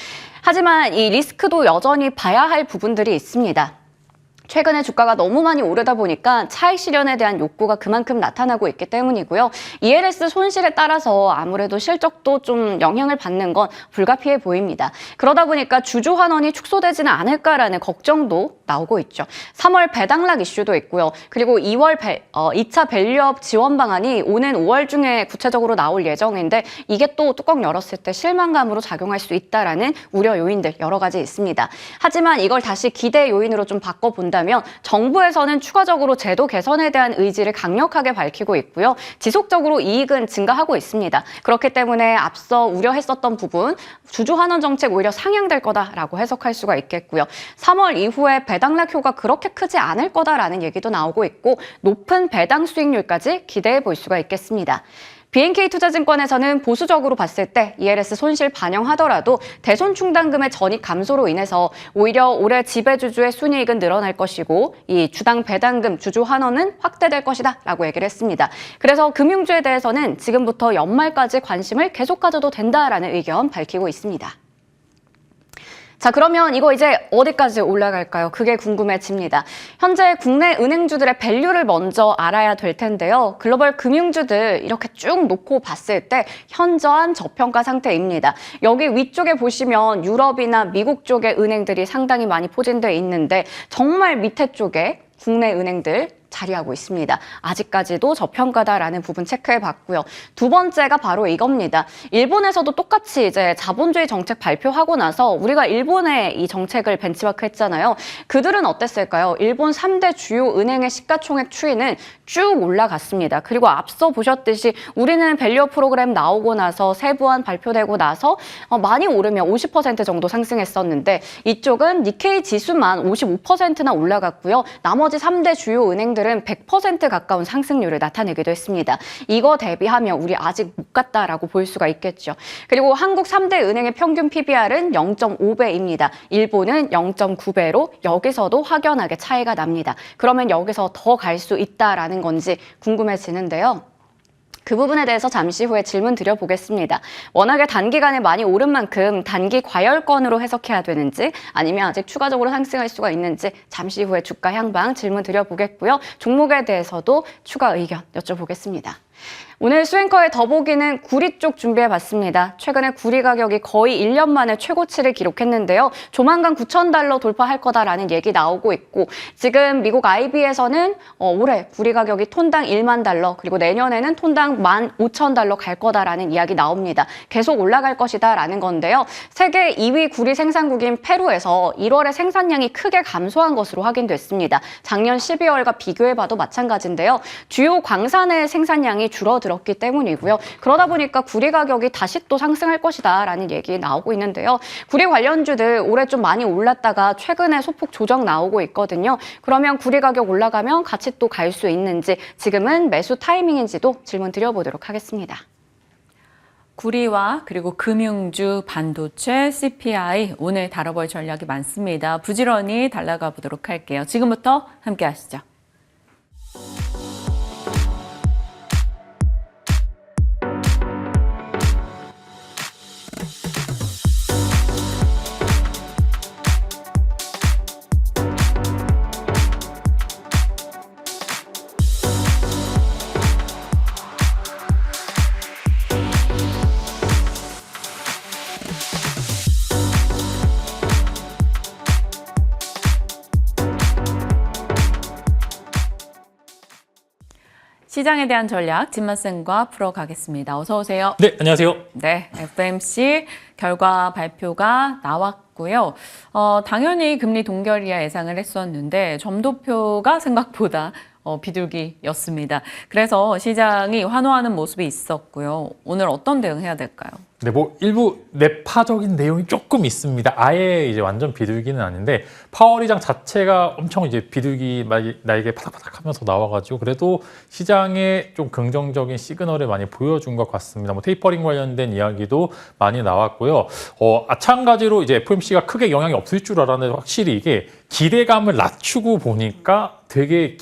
하지만 이 리스크도 여전히 봐야 할 부분들이 있습니다. 최근에 주가가 너무 많이 오르다 보니까 차익 실현에 대한 욕구가 그만큼 나타나고 있기 때문이고요. ELS 손실에 따라서 아무래도 실적도 좀 영향을 받는 건 불가피해 보입니다. 그러다 보니까 주주 환원이 축소되지는 않을까라는 걱정도 나오고 있죠. 3월 배당락 이슈도 있고요. 그리고 2월 2차 밸류업 지원 방안이 오는 5월 중에 구체적으로 나올 예정인데 이게 또 뚜껑 열었을 때 실망감으로 작용할 수 있다라는 우려 요인들 여러 가지 있습니다. 하지만 이걸 다시 기대 요인으로 좀 바꿔본다면 정부에서는 추가적으로 제도 개선에 대한 의지를 강력하게 밝히고 있고요. 지속적으로 이익은 증가하고 있습니다. 그렇기 때문에 앞서 우려했었던 부분, 주주 환원 정책 오히려 상향될 거다라고 해석할 수가 있겠고요. 3월 이후에 배당락 효과 그렇게 크지 않을 거다라는 얘기도 나오고 있고 높은 배당 수익률까지 기대해 볼 수가 있겠습니다. BNK투자증권에서는 보수적으로 봤을 때 ELS 손실 반영하더라도 대손 충당금의 전입 감소로 인해서 오히려 올해 지배주주의 순이익은 늘어날 것이고 이 주당 배당금 주주 환원은 확대될 것이다 라고 얘기를 했습니다. 그래서 금융주에 대해서는 지금부터 연말까지 관심을 계속 가져도 된다라는 의견 밝히고 있습니다. 자, 그러면 이거 이제 어디까지 올라갈까요? 그게 궁금해집니다. 현재 국내 은행주들의 밸류를 먼저 알아야 될 텐데요. 글로벌 금융주들 이렇게 쭉 놓고 봤을 때 현저한 저평가 상태입니다. 여기 위쪽에 보시면 유럽이나 미국 쪽의 은행들이 상당히 많이 포진되어 있는데 정말 밑에 쪽에 국내 은행들 자리하고 있습니다. 아직까지도 저평가다라는 부분 체크해 봤고요. 두 번째가 바로 이겁니다. 일본에서도 똑같이 이제 자본주의 정책 발표하고 나서 우리가 일본의 이 정책을 벤치마크 했잖아요. 그들은 어땠을까요? 일본 3대 주요 은행의 시가총액 추이는 쭉 올라갔습니다. 그리고 앞서 보셨듯이 우리는 밸류업 프로그램 나오고 나서 세부안 발표되고 나서 많이 오르면 50% 정도 상승했었는데 이쪽은 니케이 지수만 55%나 올라갔고요. 나머지 3대 주요 은행들 은 100% 가까운 상승률을 나타내기도 했습니다. 이거 대비하면 우리 아직 못 갔다라고 볼 수가 있겠죠. 그리고 한국 3대 은행의 평균 PBR은 0.5배입니다. 일본은 0.9배로 여기서도 확연하게 차이가 납니다. 그러면 여기서 더 갈 수 있다라는 건지 궁금해지는데요. 그 부분에 대해서 잠시 후에 질문 드려보겠습니다. 워낙에 단기간에 많이 오른 만큼 단기 과열권으로 해석해야 되는지 아니면 아직 추가적으로 상승할 수가 있는지 잠시 후에 주가 향방 질문 드려보겠고요. 종목에 대해서도 추가 의견 여쭤보겠습니다. 오늘 수앵커의 더보기는 구리 쪽 준비해봤습니다. 최근에 구리 가격이 거의 1년 만에 최고치를 기록했는데요. 조만간 9,000달러 돌파할 거다라는 얘기 나오고 있고 지금 미국 IB에서는 올해 구리 가격이 톤당 1만 달러 그리고 내년에는 톤당 15,000달러 갈 거다라는 이야기 나옵니다. 계속 올라갈 것이다라는 건데요. 세계 2위 구리 생산국인 페루에서 1월에 생산량이 크게 감소한 것으로 확인됐습니다. 작년 12월과 비교해봐도 마찬가지인데요. 주요 광산의 생산량이 줄어들었기 때문이고요. 그러다 보니까 구리 가격이 다시 또 상승할 것이다 라는 얘기 나오고 있는데요. 구리 관련주들 올해 좀 많이 올랐다가 최근에 소폭 조정 나오고 있거든요. 그러면 구리 가격 올라가면 같이 또 갈 수 있는지 지금은 매수 타이밍인지도 질문 드려보도록 하겠습니다. 구리와 그리고 금융주, 반도체, CPI 오늘 다뤄볼 전략이 많습니다. 부지런히 달라가 보도록 할게요. 지금부터 함께 하시죠. 시장에 대한 전략 진만쌤과 풀어가겠습니다. 어서 오세요. 네, 안녕하세요. 네, FOMC 결과 발표가 나왔고요. 당연히 금리 동결이야 예상을 했었는데 점도표가 생각보다 비둘기였습니다. 그래서 시장이 환호하는 모습이 있었고요. 오늘 어떤 대응해야 될까요? 네, 뭐 일부 내파적인 내용이 조금 있습니다. 아예 이제 완전 비둘기는 아닌데 파월 의장 자체가 엄청 이제 비둘기 날개 파닥파닥하면서 나와가지고 그래도 시장에 좀 긍정적인 시그널을 많이 보여준 것 같습니다. 뭐 테이퍼링 관련된 이야기도 많이 나왔고요. 마찬가지로 이제 FOMC가 크게 영향이 없을 줄 알았는데 확실히 이게 기대감을 낮추고 보니까 되게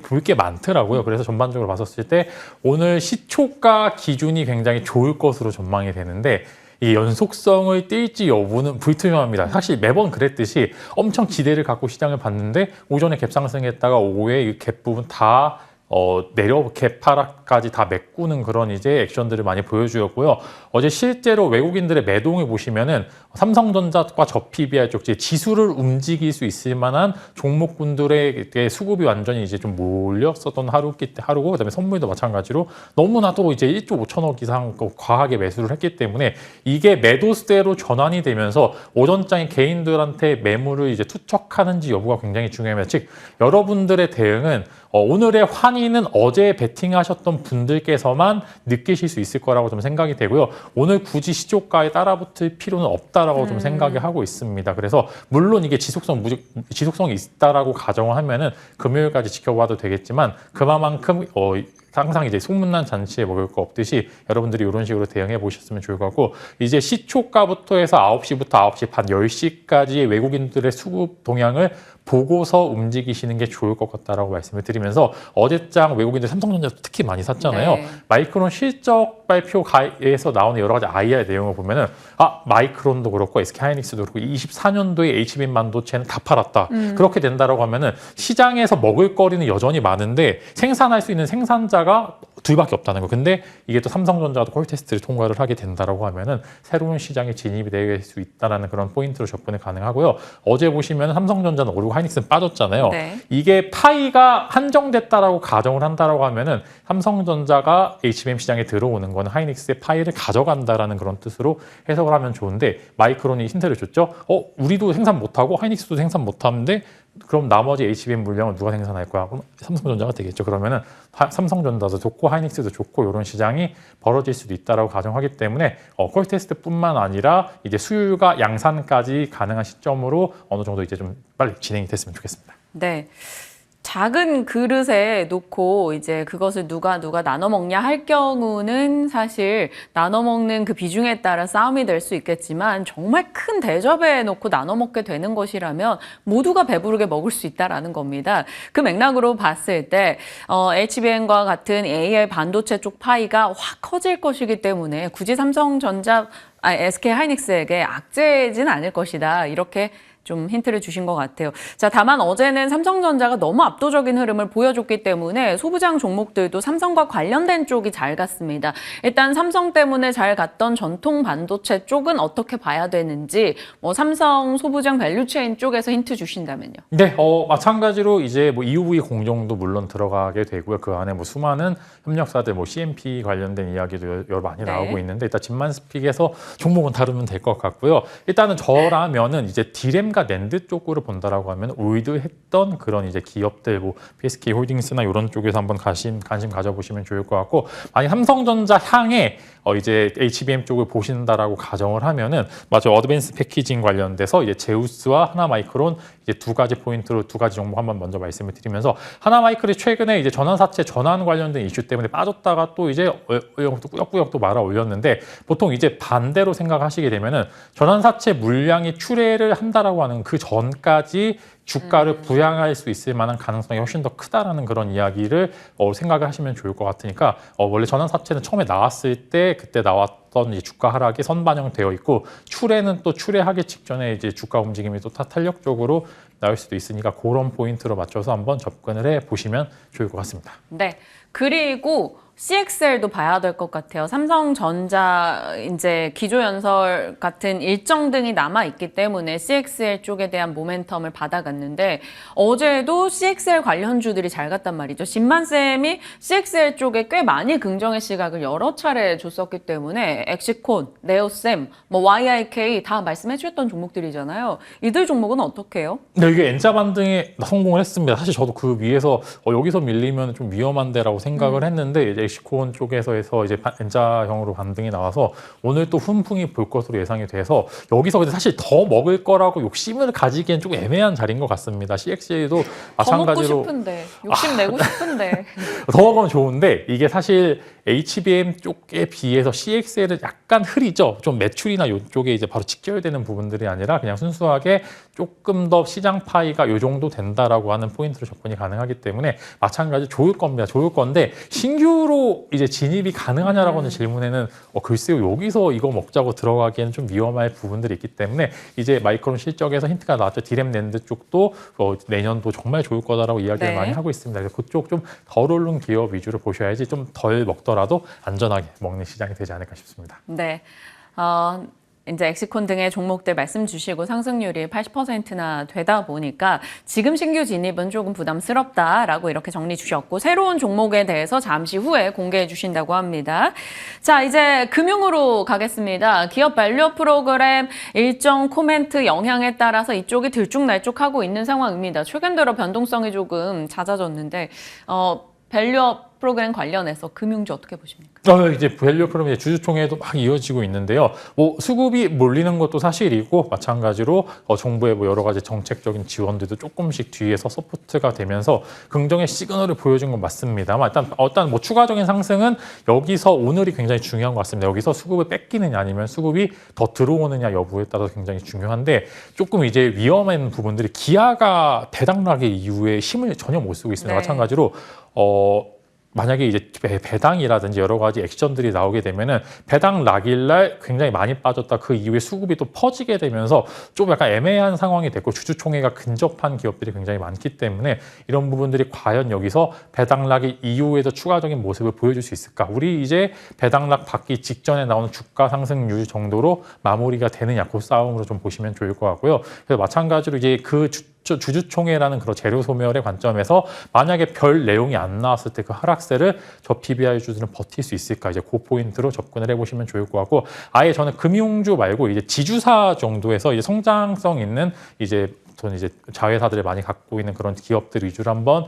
볼 게 많더라고요. 그래서 전반적으로 봤었을 때 오늘 시초가 기준이 굉장히 좋을 것으로 전망이 되는데 이 연속성을 띨지 여부는 불투명합니다. 사실 매번 그랬듯이 엄청 기대를 갖고 시장을 봤는데 오전에 갭 상승했다가 오후에 이 갭 부분 다 갭 하락까지 다 메꾸는 그런 이제 액션들을 많이 보여주었고요. 어제 실제로 외국인들의 매동을 보시면은 삼성전자과 저PBR 쪽 지수를 움직일 수 있을 만한 종목군들의 수급이 완전히 이제 좀 몰렸었던 하루고 그다음에 선물도 마찬가지로 너무나도 이제 1조 5천억 이상 과하게 매수를 했기 때문에 이게 매도세로 전환이 되면서 오전장에 개인들한테 매물을 이제 투척하는지 여부가 굉장히 중요합니다. 즉 여러분들의 대응은 오늘의 환희는 어제 베팅하셨던 분들께서만 느끼실 수 있을 거라고 좀 생각이 되고요. 오늘 굳이 시초가에 따라붙을 필요는 없다라고 좀 생각이 하고 있습니다. 그래서 물론 이게 지속성이 있다라고 가정을 하면은 금요일까지 지켜봐도 되겠지만 그만큼 항상 이제 소문난 잔치에 먹을 거 없듯이 여러분들이 이런 식으로 대응해 보셨으면 좋을 것 같고 이제 시초가부터 해서 9시부터 9시 반 10시까지의 외국인들의 수급 동향을 보고서 움직이시는 게 좋을 것 같다라고 말씀을 드리면서 어제장 외국인들 삼성전자 특히 많이 샀잖아요. 네. 마이크론 실적 발표에서 나오는 여러 가지 IR 내용을 보면은 마이크론도 그렇고 SK하이닉스도 그렇고 24년도에 HBM 반도체는 다 팔았다. 그렇게 된다라고 하면은 시장에서 먹을 거리는 여전히 많은데 생산할 수 있는 생산자가 둘밖에 없다는 거. 근데 이게 또 삼성전자도 콜 테스트를 통과를 하게 된다라고 하면은 새로운 시장에 진입이 될 수 있다라는 그런 포인트로 접근이 가능하고요. 어제 보시면 삼성전자는 오르고 하이닉스는 빠졌잖아요. 네. 이게 파이가 한정됐다라고 가정을 한다라고 하면은 삼성전자가 HBM 시장에 들어오는 건 하이닉스의 파이를 가져간다라는 그런 뜻으로 해석을 하면 좋은데 마이크론이 힌트를 줬죠. 우리도 생산 못하고 하이닉스도 생산 못하는데 그럼 나머지 HBM 물량은 누가 생산할 거야? 그럼 삼성전자가 되겠죠. 그러면은 삼성전자도 좋고 하이닉스도 좋고 이런 시장이 벌어질 수도 있다라고 가정하기 때문에 콜 테스트뿐만 아니라 이제 수율과 양산까지 가능한 시점으로 어느 정도 이제 좀 빨리 진행이 됐으면 좋겠습니다. 네. 작은 그릇에 놓고 이제 그것을 누가 나눠 먹냐 할 경우는 사실 나눠 먹는 그 비중에 따라 싸움이 될 수 있겠지만 정말 큰 대접에 놓고 나눠 먹게 되는 것이라면 모두가 배부르게 먹을 수 있다라는 겁니다. 그 맥락으로 봤을 때 HBM과 같은 AI 반도체 쪽 파이가 확 커질 것이기 때문에 굳이 삼성전자, SK하이닉스에게 악재지는 않을 것이다. 이렇게 좀 힌트를 주신 것 같아요. 자, 다만 어제는 삼성전자가 너무 압도적인 흐름을 보여줬기 때문에 소부장 종목들도 삼성과 관련된 쪽이 잘 갔습니다. 일단 삼성 때문에 잘 갔던 전통 반도체 쪽은 어떻게 봐야 되는지 삼성 소부장 밸류체인 쪽에서 힌트 주신다면요. 네, 마찬가지로 이제 EUV 공정도 물론 들어가게 되고요. 그 안에 수많은 협력사들 CMP 관련된 이야기도 여러 많이 나오고 있는데 일단 집만스픽에서 종목은 다루면 될 것 같고요. 일단은 저라면은 이제 디램 낸드 쪽으로 본다라고 하면 올드했던 그런 이제 기업들 PSK 홀딩스나 이런 쪽에서 한번 관심 가져보시면 좋을 것 같고 만약 삼성전자 향해 이제 HBM 쪽을 보신다라고 가정을 하면은 어드밴스 패키징 관련돼서 이제 제우스와 하나마이크론 이제 두 가지 포인트로 두 가지 종목 한번 먼저 말씀을 드리면서 하나마이크론이 최근에 이제 전환사채 전환 관련된 이슈 때문에 빠졌다가 또 이제 꾸역꾸역 또 말아 올렸는데 보통 이제 반대로 생각하시게 되면은 전환사채 물량이 출회를 한다라고 하는 그 전까지 주가를 부양할 수 있을 만한 가능성이 훨씬 더 크다라는 그런 이야기를 생각을 하시면 좋을 것 같으니까 원래 전환사채는 처음에 나왔을 때 그때 나왔던 이제 주가 하락이 선반영되어 있고 출회는 또 출회하기 직전에 이제 주가 움직임이 또 탄력적으로 나올 수도 있으니까 그런 포인트로 맞춰서 한번 접근을 해 보시면 좋을 것 같습니다. 네. 그리고 CXL도 봐야 될 것 같아요. 삼성전자 이제 기조연설 같은 일정 등이 남아 있기 때문에 CXL 쪽에 대한 모멘텀을 받아갔는데 어제도 CXL 관련주들이 잘 갔단 말이죠. 진만 쌤이 CXL 쪽에 꽤 많이 긍정의 시각을 여러 차례 줬었기 때문에 엑시콘, 네오셈, 뭐 YIK 다 말씀해 주셨던 종목들이잖아요. 이들 종목은 어떻게 해요? 네, 이게 N자 반등에 성공을 했습니다. 사실 저도 그 위에서 여기서 밀리면 좀 위험한데라고 생각을 했는데 이제 엑시콘 쪽에서 이제 N자형으로 반등이 나와서 오늘 또 훈풍이 불 것으로 예상이 돼서 여기서 근데 사실 더 먹을 거라고 욕심을 가지기엔 조금 애매한 자리인 것 같습니다. CXL도 마찬가지로 더 먹고 싶은데, 욕심 내고 싶은데. 더 먹으면 좋은데 이게 사실 HBM 쪽에 비해서 CXL은 약간 흐리죠. 좀 매출이나 이쪽에 이제 바로 직결되는 부분들이 아니라 그냥 순수하게 조금 더 시장 파이가 이 정도 된다라고 하는 포인트로 접근이 가능하기 때문에 마찬가지 좋을 겁니다. 좋을 건데 신규로 이제 진입이 가능하냐라고 하는 질문에는 글쎄요 여기서 이거 먹자고 들어가기에는 좀 위험할 부분들이 있기 때문에 이제 마이크론 실적에서 힌트가 나왔죠. 디램 낸드 쪽도 내년도 정말 좋을 거다라고 이야기를 네. 많이 하고 있습니다. 그래서 그쪽 좀 덜 오른 기업 위주로 보셔야지 좀 덜 먹더라도 안전하게 먹는 시장이 되지 않을까 싶습니다. 네. 이제 엑시콘 등의 종목들 말씀 주시고 상승률이 80%나 되다 보니까 지금 신규 진입은 조금 부담스럽다라고 이렇게 정리 주셨고 새로운 종목에 대해서 잠시 후에 공개해 주신다고 합니다. 자, 이제 금융으로 가겠습니다. 기업 밸류업 프로그램 일정 코멘트 영향에 따라서 이쪽이 들쭉날쭉하고 있는 상황입니다. 최근 들어 변동성이 조금 잦아졌는데 밸류업 프로그램 관련해서 금융주 어떻게 보십니까? 이제 밸류 프로그램 주주총회도 막 이어지고 있는데요. 뭐 수급이 몰리는 것도 사실이고 마찬가지로 정부의 뭐 여러 가지 정책적인 지원들도 조금씩 뒤에서 서포트가 되면서 긍정의 시그널을 보여준 건 맞습니다만 일단 뭐 추가적인 상승은 여기서 오늘이 굉장히 중요한 것 같습니다. 여기서 수급을 뺏기느냐 아니면 수급이 더 들어오느냐 여부에 따라서 굉장히 중요한데 조금 이제 위험한 부분들이 기아가 배당락의 이후에 힘을 전혀 못 쓰고 있습니다. 네. 마찬가지로 만약에 이제 배당이라든지 여러 가지 액션들이 나오게 되면은 배당 락일날 굉장히 많이 빠졌다 그 이후에 수급이 또 퍼지게 되면서 좀 약간 애매한 상황이 됐고 주주총회가 근접한 기업들이 굉장히 많기 때문에 이런 부분들이 과연 여기서 배당 락이 이후에도 추가적인 모습을 보여줄 수 있을까? 우리 이제 배당 락 받기 직전에 나오는 주가 상승률 정도로 마무리가 되느냐 그 싸움으로 좀 보시면 좋을 것 같고요. 그래서 마찬가지로 이제 그 주주총회라는 그런 재료 소멸의 관점에서 만약에 별 내용이 안 나왔을 때 그 하락세를 저 PBR 주주는 버틸 수 있을까 이제 그 포인트로 접근을 해보시면 좋을 것 같고 아예 저는 금융주 말고 이제 지주사 정도에서 이제 성장성 있는 저는 이제 자회사들을 많이 갖고 있는 그런 기업들 위주로 한번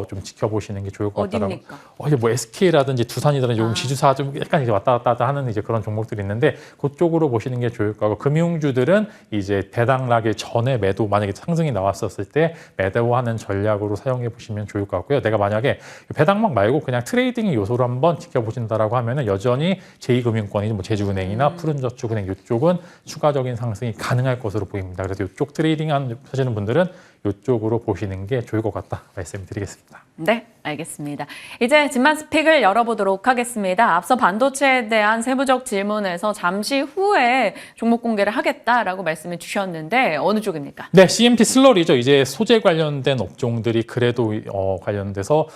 좀 지켜보시는 게 좋을 것 같다라고. 어디입니까? 이제 뭐 SK라든지 두산이라든지 요즘 지주사 좀 약간 이제 왔다 갔다 하는 이제 그런 종목들이 있는데 그쪽으로 보시는 게 좋을 것 같고 금융주들은 이제 배당락일 전에 매도 만약에 상승이 나왔었을 때 매도하는 전략으로 사용해 보시면 좋을 것 같고요. 내가 만약에 배당막 말고 그냥 트레이딩 요소로 한번 지켜보신다라고 하면은 여전히 제2금융권이 뭐 제주은행이나 푸른저축은행 이쪽은 추가적인 상승이 가능할 것으로 보입니다. 그래서 이쪽 트레이딩 하시는 분들은 이쪽으로 보시는 게 좋을 것 같다 말씀드리겠습니다. 네, 알겠습니다. 이제 진만 스픽을 열어보도록 하겠습니다. 앞서 반도체에 대한 세부적 질문에서 잠시 후에 종목 공개를 하겠다라고 말씀을 주셨는데 어느 쪽입니까? 네, CMT 슬러리죠. 이제 소재 관련된 업종들이 그래도 관련돼서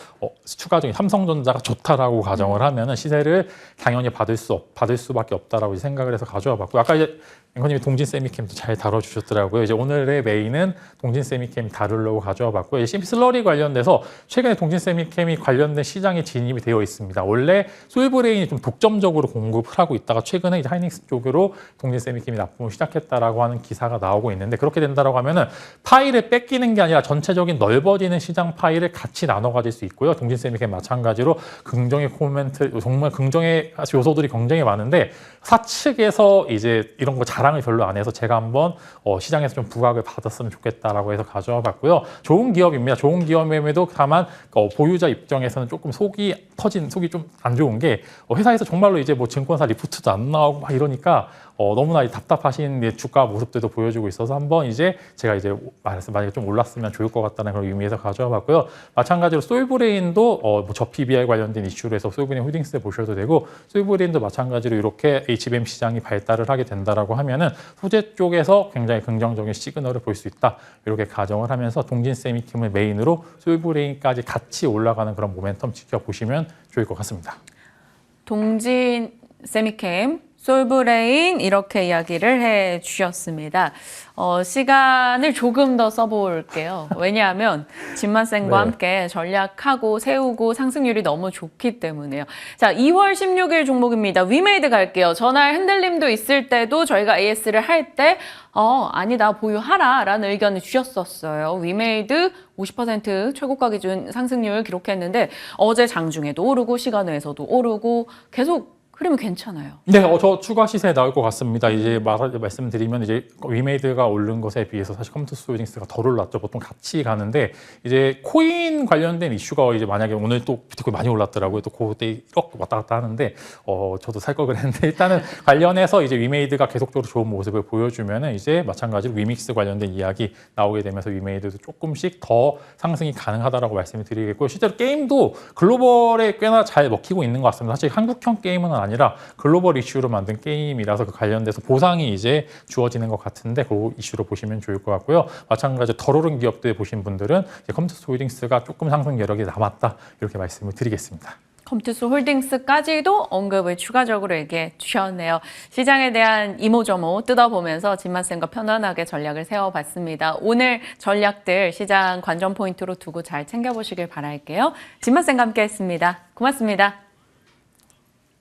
추가적인 삼성전자가 좋다라고 가정을 하면은 시세를 당연히 받을 수밖에 없다라고 생각을 해서 가져와 봤고 아까 이제 앵커님이 동진 세미캠도 잘 다뤄주셨더라고요. 이제 오늘의 메인은 동진 세미캠 다루려고 가져와 봤고요. CMP 슬러리 관련돼서 최근에 동진 세미캠이 관련된 시장에 진입이 되어 있습니다. 원래 솔브레인이 좀 독점적으로 공급을 하고 있다가 최근에 이제 하이닉스 쪽으로 동진 세미캠이 납품을 시작했다라고 하는 기사가 나오고 있는데 그렇게 된다라고 하면은 파이를 뺏기는 게 아니라 전체적인 넓어지는 시장 파이를 같이 나눠 가질 수 있고요. 동진 세미캠 마찬가지로 긍정의 코멘트 정말 긍정의 요소들이 굉장히 많은데 사측에서 이제 이런 거 자랑을 별로 안 해서 제가 한번 시장에서 좀 부각을 받았으면 좋겠다라고 해서 가져와 봤고요. 좋은 기업입니다. 좋은 기업임에도 다만 보유자 입장에서는 조금 속이 좀 안 좋은 게 회사에서 정말로 이제 뭐 증권사 리포트도 안 나오고 막 이러니까 너무나 답답하신 주가 모습들도 보여주고 있어서 한번 이제 제가 이제 만약에 좀 올랐으면 좋을 것 같다는 그런 의미에서 가져와 봤고요. 마찬가지로 솔브레인도 뭐 저 PBR 관련된 이슈로 해서 솔브레인 홀딩스 보셔도 되고 솔브레인도 마찬가지로 이렇게 HBM 시장이 발달을 하게 된다라고 하면은 소재 쪽에서 굉장히 긍정적인 시그널을 볼 수 있다. 이렇게 가정을 하면서 동진 세미캠을 메인으로 솔브레인까지 같이 올라가는 그런 모멘텀 지켜보시면 좋을 것 같습니다. 동진 세미캠, 솔브레인 이렇게 이야기를 해 주셨습니다. 시간을 조금 더 써볼게요. 왜냐하면 진만쌤과 네. 함께 전략하고 세우고 상승률이 너무 좋기 때문에요. 자, 2월 16일 종목입니다. 위메이드 갈게요. 전날 흔들림도 있을 때도 저희가 AS를 할 때 아니다, 보유하라 라는 의견을 주셨었어요. 위메이드 50% 최고가 기준 상승률 기록했는데 어제 장중에도 오르고 시간외에서도 오르고 계속 흐름이 괜찮아요. 네, 저 추가 시세 나올 것 같습니다. 이제 말씀드리면 이제 위메이드가 오른 것에 비해서 사실 컴투스 홀딩스가 덜 올랐죠. 보통 같이 가는데 이제 코인 관련된 이슈가 이제 만약에 오늘 또 비트코인 많이 올랐더라고요. 또 그때 1억 왔다 갔다 하는데 저도 살 걸 그랬는데 일단은 관련해서 이제 위메이드가 계속적으로 좋은 모습을 보여주면은 이제 마찬가지로 위믹스 관련된 이야기 나오게 되면서 위메이드도 조금씩 더 상승이 가능하다라고 말씀을 드리겠고요. 실제로 게임도 글로벌에 꽤나 잘 먹히고 있는 것 같습니다. 사실 한국형 게임은 아니라 글로벌 이슈로 만든 게임이라서 그 관련돼서 보상이 이제 주어지는 것 같은데 그 이슈로 보시면 좋을 것 같고요. 마찬가지로 덜 오른 기업들 보신 분들은 컴투스 홀딩스가 조금 상승 여력이 남았다 이렇게 말씀을 드리겠습니다. 컴투스 홀딩스까지도 언급을 추가적으로 얘기해 주셨네요. 시장에 대한 이모저모 뜯어보면서 진만쌤과 편안하게 전략을 세워봤습니다. 오늘 전략들 시장 관전 포인트로 두고 잘 챙겨보시길 바랄게요. 진만쌤과 함께했습니다. 고맙습니다.